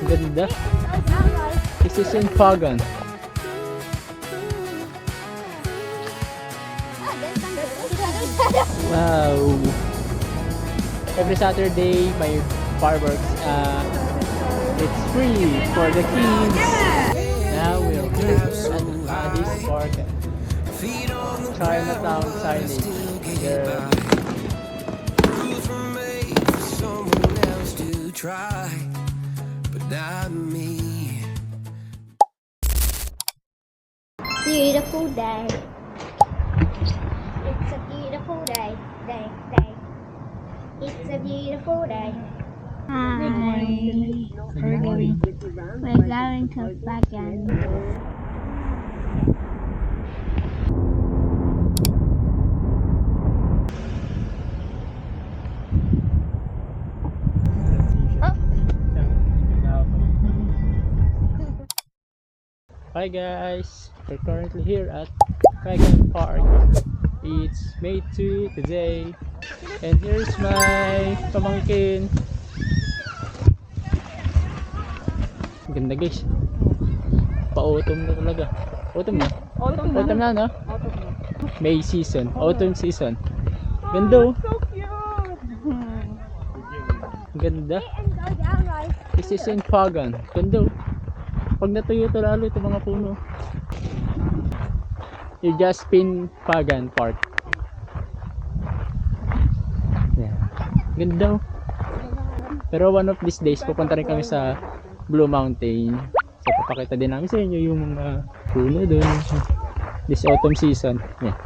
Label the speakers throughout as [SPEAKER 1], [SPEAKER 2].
[SPEAKER 1] Ganda. This is in Pagan. Wow. Every Saturday may fireworks. It's free for the kids. Now we're here at Addis Park. Chinatown signage. There.
[SPEAKER 2] Try, but not me.
[SPEAKER 3] Beautiful day. It's a beautiful day. It's a beautiful day. Hi.
[SPEAKER 4] Good morning. We're going to Pagan.
[SPEAKER 1] Hi guys, we're currently here at Pagan Park. It's May 2 today, and here's my pamangkin. Ganda guys, pa-autumn na talaga. Autumn na? Autumn na, no? May season, autumn season. Ganda oh.
[SPEAKER 4] So cute.
[SPEAKER 1] Ganda. This is in Pagan. Ganda oh. Pag natuyo ito lalo ito mga puno. You just pin Pagan Park. Yeah. Ganda oh. Pero one of these days pupunta rin kami sa Blue Mountain. So papakita din namin sa inyo yung mga puno doon. This autumn season. Yeah.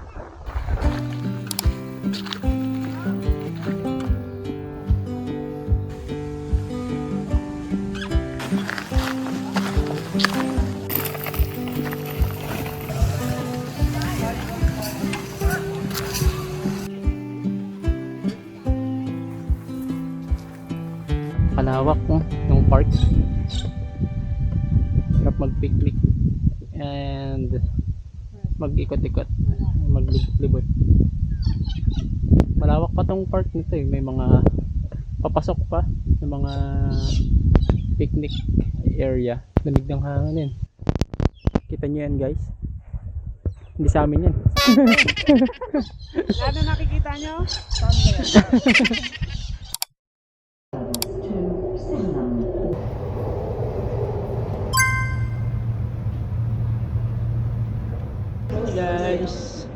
[SPEAKER 1] Kalawak mo ng park. Sarap mag-picnic and mag-ikot-ikot, maglibot. Malawak pa tong park nito eh. May mga papasok pa ng mga picnic area. Lamig ng hangin yan. Kita nyo yan guys. Hindi sa amin yan.
[SPEAKER 4] Ano nakikita nyo?
[SPEAKER 1] Guys,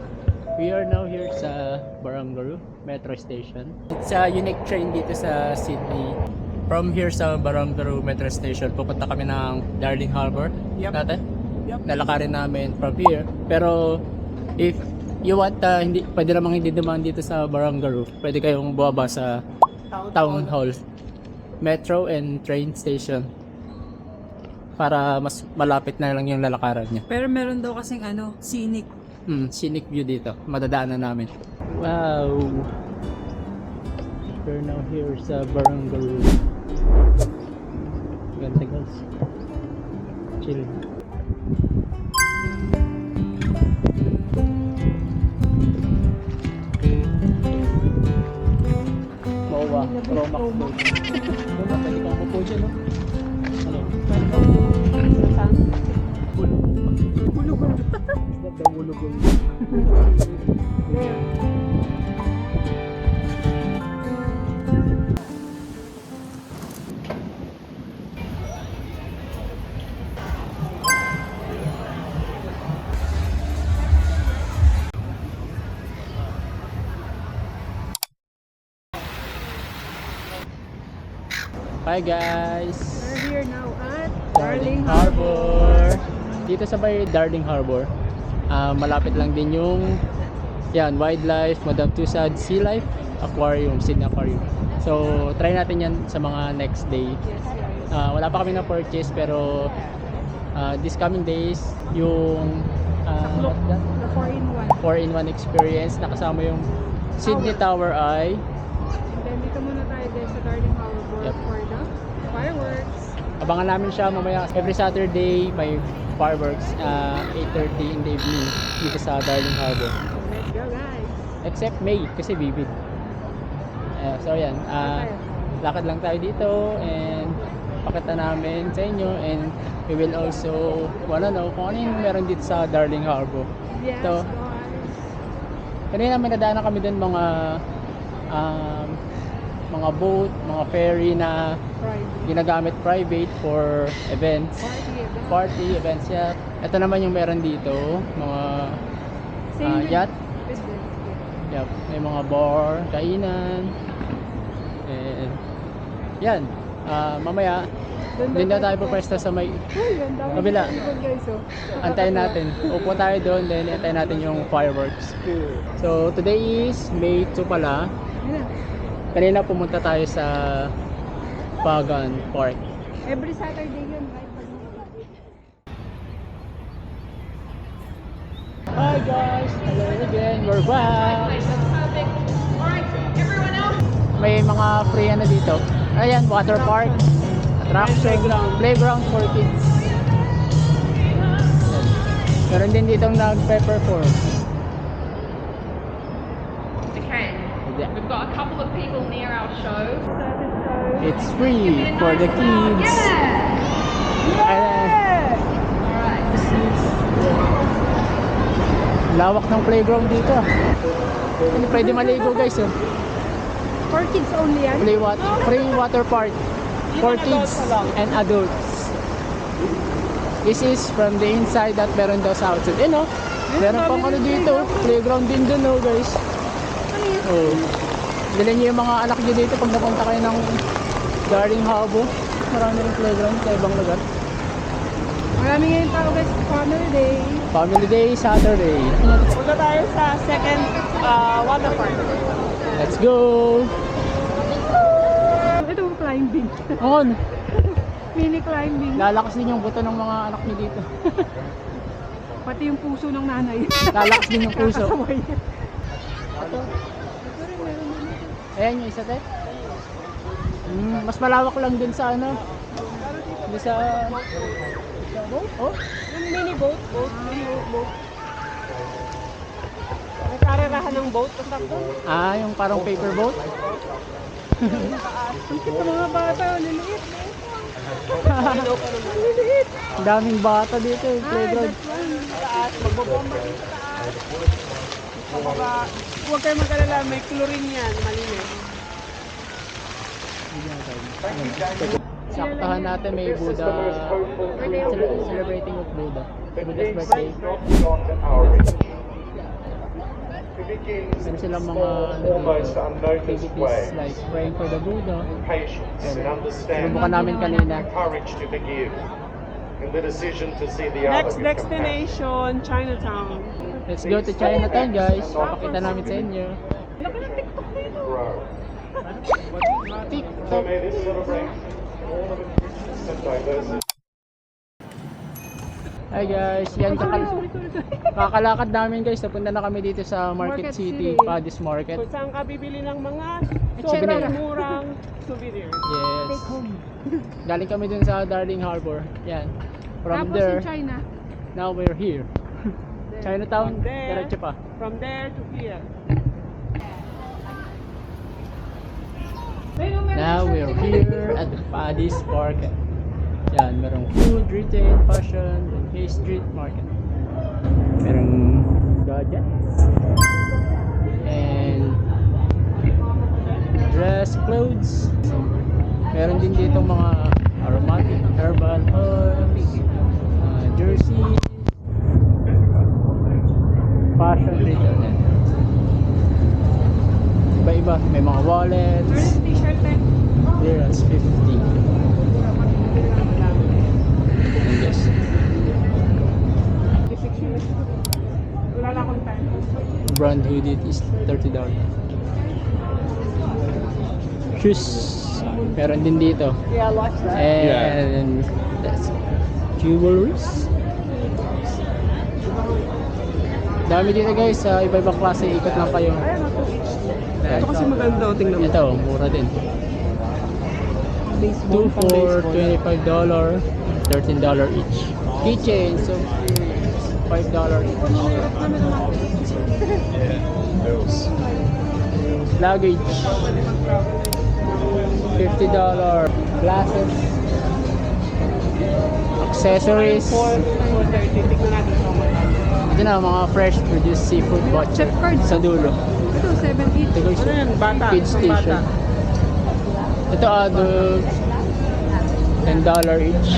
[SPEAKER 1] we are now here sa Barangaroo Metro Station. It's a unique train dito sa Sydney. From here sa Barangaroo Metro Station, pupunta kami ng Darling Harbour. Natin? Lalakarin namin from here. Pero if you want, hindi, pwede namang hindi naman dito sa Barangaroo. Pwede kayong bumaba sa Town Hall, Metro and train station. Para mas malapit na lang yung lalakaran niya.
[SPEAKER 5] Pero meron daw kasing scenic.
[SPEAKER 1] Scenic view dito. Madadaanan namin. Wow! We're now here sa Barangaroo. Ganda guys. Chill. MOA, Romax Boat. Pwede kang upo dyan, no? Ano?
[SPEAKER 4] Bulugol.
[SPEAKER 1] Ganda bulugol. Hi guys!
[SPEAKER 4] We're here now at
[SPEAKER 1] Darling Harbour. Dito sa may Darling Harbour, malapit lang din yung wildlife, Madame Tussauds Sea Life Aquarium, Sydney Aquarium. So try natin yan sa mga next day. Wala pa kami na purchase pero this coming days yung
[SPEAKER 4] the 4-in-1.
[SPEAKER 1] 4-in-1 experience, nakasama yung Sydney Tower Eye.
[SPEAKER 4] And then dito muna tayo din sa Darling Harbour for the fireworks.
[SPEAKER 1] Abangan namin siya mamaya. Every Saturday may fireworks 8:30 in the evening dito sa Darling Harbour.
[SPEAKER 4] Let's go guys!
[SPEAKER 1] Except May kasi vivid. So yan, lakad lang tayo dito and ipapakita namin sa inyo, and we will also wanna know kung ano yung meron dito sa Darling Harbor.
[SPEAKER 4] Yes,
[SPEAKER 1] Ito,
[SPEAKER 4] guys.
[SPEAKER 1] kanina may nadaanan kami dun mga boat, mga ferry na
[SPEAKER 4] Friday.
[SPEAKER 1] ginagamit private for events, party events. Yeah. Ito naman yung meron dito, mga yacht.
[SPEAKER 4] Business.
[SPEAKER 1] Yep, may mga bar, kainan. And yan, mamaya din na tayo pupwesto sa may
[SPEAKER 4] Uy, ang dami
[SPEAKER 1] kabila.
[SPEAKER 4] people, guys, oh.
[SPEAKER 1] Antayin natin. Upo tayo doon, then antayin natin yung fireworks. So today is May 2 pala.
[SPEAKER 4] Ayan na.
[SPEAKER 1] Kanina pumunta tayo sa Pagan Park.
[SPEAKER 4] Every Saturday yun, right?
[SPEAKER 1] Hi guys! Hello again! We're back! May mga free ano dito. Ayan, water park, attraction, playground for kids. Meron din ditong nag-perform.
[SPEAKER 6] Okay, we've got a couple of people near our show.
[SPEAKER 1] It's free for the kids.
[SPEAKER 6] Alright.
[SPEAKER 1] Lawak ng playground dito. Hindi pwede maligo guys. Oh.
[SPEAKER 4] For kids only yan?
[SPEAKER 1] Free water park for kids and adults. This is from the inside at meron daw sa outside. Eh no? Meron pang ano dito. Playground din dun oh guys. Oh. Dala niyo yung mga anak niyo dito pag napunta kayo ng Darling Harbor. Marami rin playground sa ibang lugar.
[SPEAKER 4] Marami ngayon tao, guys. Family day.
[SPEAKER 1] Family Day, Saturday.
[SPEAKER 4] Punta tayo sa second water park.
[SPEAKER 1] Let's go!
[SPEAKER 4] Ito, climbing.
[SPEAKER 1] On!
[SPEAKER 4] Mini climbing.
[SPEAKER 1] Lalakas din yung buto ng mga anak niyo dito.
[SPEAKER 4] Pati yung puso ng nanay.
[SPEAKER 1] Lalakas din yung puso.
[SPEAKER 4] Kakasaway.
[SPEAKER 1] Ayan yung isa te. Mas malawak lang dun sa ano. Dun sa boat? Oh?
[SPEAKER 4] Yung mini boat. Mini boat. May karerahan ng boat.
[SPEAKER 1] Yung parang paper boat.
[SPEAKER 4] Ang cute ng mga bata. Liliit. Liliit.
[SPEAKER 1] Ang daming bata dito yung
[SPEAKER 4] Ay,
[SPEAKER 1] playground.
[SPEAKER 4] that's one. Taas. Magbobomba dito taas. Huwag kayo mag-alala. May chlorine yan. Malinis.
[SPEAKER 1] Saktahan natin may Buddha. Celebrating of Buddha. Buddha's birthday. Meron silang mga activities like praying for the Buddha.
[SPEAKER 7] Patience and understanding,
[SPEAKER 1] Sinubukan namin kanina.
[SPEAKER 7] courage to forgive, and the decision to see the other
[SPEAKER 4] Next
[SPEAKER 7] with compassion.
[SPEAKER 4] destination, Chinatown.
[SPEAKER 1] Let's go to Chinatown guys. Papakita namin sa inyo.
[SPEAKER 7] Grow. So
[SPEAKER 1] TikTok.
[SPEAKER 7] may this celebrate all of its and diversity.
[SPEAKER 1] Hi guys, yan kakalakad namin guys. Napunta na kami dito sa Market
[SPEAKER 4] Market
[SPEAKER 1] City,
[SPEAKER 4] City.
[SPEAKER 1] Paddy's Market.
[SPEAKER 4] Kung saan ka bibili ng mga
[SPEAKER 1] Souvenir.
[SPEAKER 4] sobrang murang souvenir.
[SPEAKER 1] Yes. Galing kami dun sa Darling Harbor. Yan. From
[SPEAKER 4] Tapos
[SPEAKER 1] there,
[SPEAKER 4] in China.
[SPEAKER 1] now we're here. Chinatown,
[SPEAKER 4] From there,
[SPEAKER 1] diretso pa.
[SPEAKER 4] From there to here.
[SPEAKER 1] Now we're here at the Paddy's Market. Yan, merong food, retail, fashion, and Hay Street Market. Merong gadgets. And dress, clothes. Meron din dito mga aromatic, herbal oils, jersey, fashion, retail. Yan. Iba-iba, may mga wallets.
[SPEAKER 4] T-shirt eh.
[SPEAKER 1] There is 50. And yes.
[SPEAKER 4] Wala na akong time.
[SPEAKER 1] Brand hoodie is $30. Shoes. Meron din dito.
[SPEAKER 4] Yeah, watch that.
[SPEAKER 1] And that's jewelries. Dami dito guys. Iba-ibang klase. Ikot lang kayo.
[SPEAKER 4] Ito kasi maganda. Tingnan mo.
[SPEAKER 1] Ito, mura din. 2 for $25, $13 each. Keychain, so $5 each. Luggage, $50. Glasses, accessories. Ito na, mga fresh produced seafood butcher
[SPEAKER 4] Chef card.
[SPEAKER 1] sa dulo.
[SPEAKER 4] Ito, 7 each.
[SPEAKER 1] Ito guys, feed station. Ito adult, $10 each.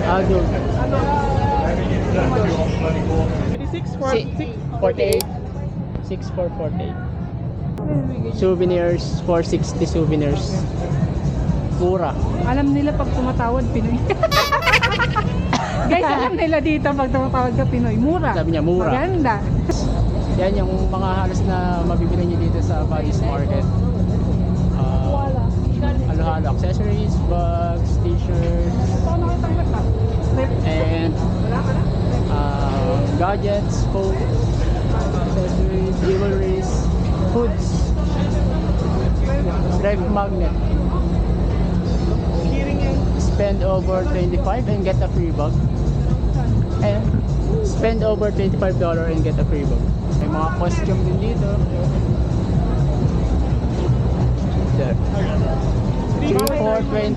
[SPEAKER 1] Adult. 48. 6 for 48. Souvenirs, 460 souvenirs. Mura.
[SPEAKER 4] Alam nila pag tumatawad, Pinoy. Guys, alam nila dito pag tumatawad ka, Pinoy. Mura.
[SPEAKER 1] Sabi niya, mura.
[SPEAKER 4] Maganda.
[SPEAKER 1] Yan yung mga halos na mabibili nyo dito sa Paddy's Market. Halo-halo accessories, bags, t-shirts, and gadgets, phones, accessories, jewelries, foods, drive magnet. Spend over 25 and get a free bag. And spend over $25 and get a free bag. May mga costume din dito. There. 3 for 20.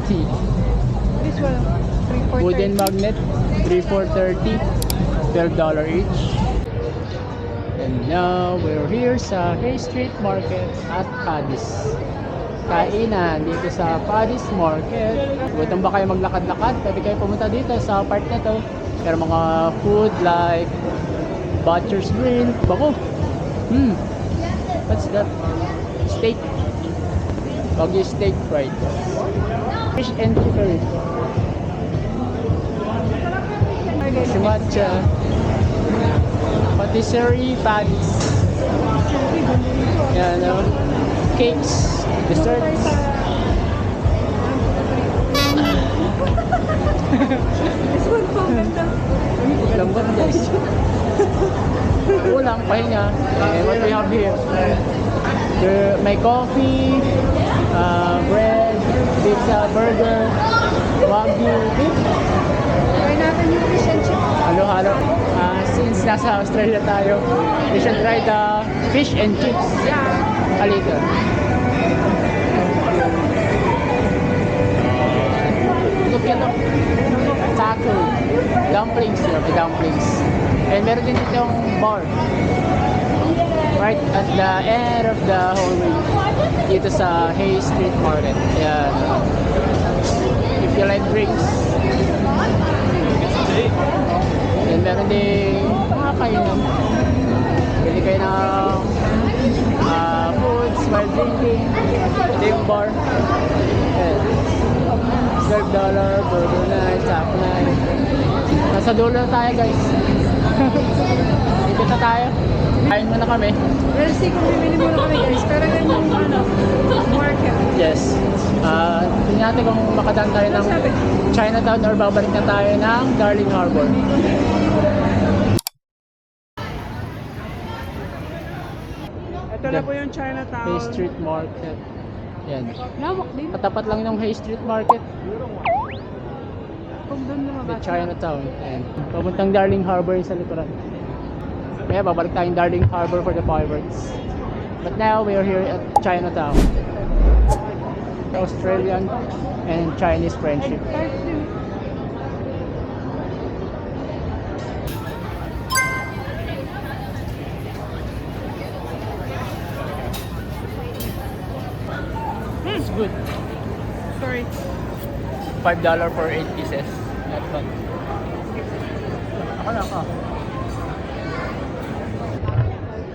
[SPEAKER 4] This one, 3 for
[SPEAKER 1] Wooden
[SPEAKER 4] 30.
[SPEAKER 1] magnet, 3 for 30. $12 each. And now we're here sa Hay Street Market at Paddy's. Kainan dito sa Paddy's Market. Gutom ba kayo maglakad-lakad? Pwede kayo pumunta dito sa part na to. Pero mga food like Butcher's Grill. Bako. What's that? Steak. Wagyu steak fried. Fish and chicken. Matcha. Patisserie Paddy's. Yan, cakes, desserts.
[SPEAKER 4] This one po, ganda.
[SPEAKER 1] Lambot guys. Kulang, pahinga. What we have here? May coffee, bread, pizza, burger, wagyu beef.
[SPEAKER 4] Try natin yung fish and chips.
[SPEAKER 1] Halo-halo. Since nasa Australia tayo, we should try the fish and chips. A little. Look at it. Taco. Dumplings. The dumplings. And meron din dito yung bar. Right at the end of the hallway. Dito sa Hay Street Market. Ayan. If you like drinks. And meron din mga kainan. Pwede kayo ng foods while drinking. Ito yung bar. Ayan. $12, burger night, taco night. Nasa dulo na tayo guys. Dito na tayo. Kain muna kami.
[SPEAKER 4] We'll see kung bibili muna kami guys. Pero yan yung market.
[SPEAKER 1] Yes. Tingnan natin kung makadaan tayo ng Chinatown or babalik na tayo ng Darling Harbor.
[SPEAKER 4] Ito na po yung Chinatown.
[SPEAKER 1] Hay Street Market. Yan.
[SPEAKER 4] Lawak din.
[SPEAKER 1] Katapat lang ng Hay Street Market.
[SPEAKER 4] Kung doon
[SPEAKER 1] The
[SPEAKER 4] lumabas.
[SPEAKER 1] Chinatown. And papuntang Darling Harbor yung sa likuran. Kaya babalik tayong Darling Harbor for the fireworks. But now we are here at Chinatown. Australian and Chinese friendship. It's good.
[SPEAKER 4] Sorry.
[SPEAKER 1] $5 for 8 pieces. Not bad. Ako.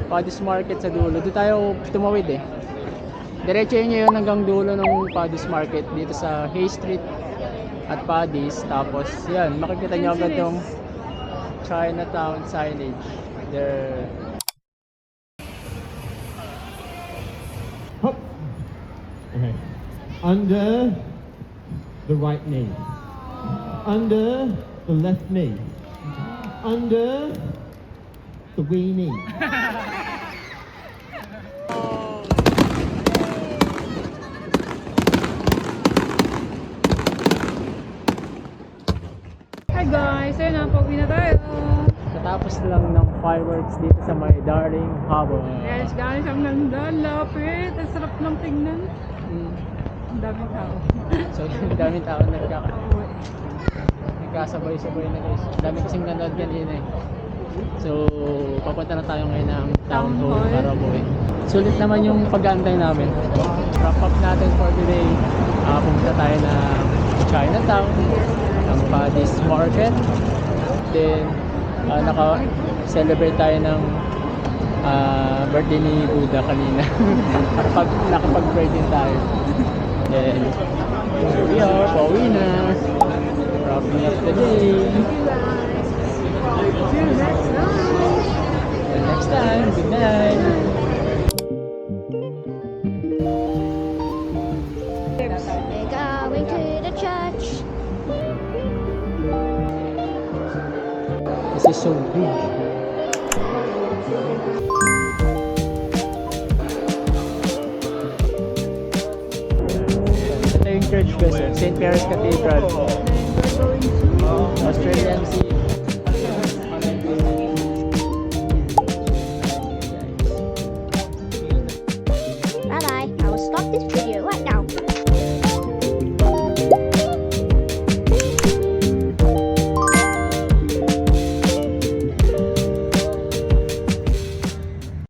[SPEAKER 1] Paddy's Market sa dulo. Doon tayo tumawid eh. Diretsuhin nyo yun hanggang dulo ng Paddy's Market dito sa Hay Street at Paddy's. Tapos yan, makikita nyo agad yung Chinatown signage. There.
[SPEAKER 8] Hop. Okay. Under the right knee. Under the left knee. Under the wee knee.
[SPEAKER 4] Hi guys, ayun na, pauwi na tayo.
[SPEAKER 1] Kakatapos lang ng fireworks dito sa may Darling Harbor.
[SPEAKER 4] Yes guys, ang ganda, lapit. Ang sarap lang tingnan.
[SPEAKER 1] Mm.
[SPEAKER 4] Ang daming tao.
[SPEAKER 1] So, ang daming tao nagkasabay-sabay na guys. Ang dami kasing nanood kanina eh. So, papunta na tayo ngayon ng Town Hall para buwi. Sulit naman yung pag-aantay namin. Wrap up natin for today. Pumunta tayo ng Chinatown, ng Paddy's Market. Then, naka-celebrate tayo ng birthday ni Buddha kanina. Nakapag-birthday tayo. Then, here we are, pauwi na. Wrapping up the day. Till next time, good night.
[SPEAKER 3] We're going to the church.
[SPEAKER 1] This is so big. Ito yung church guys, St. Mary's Cathedral. Australian Sea.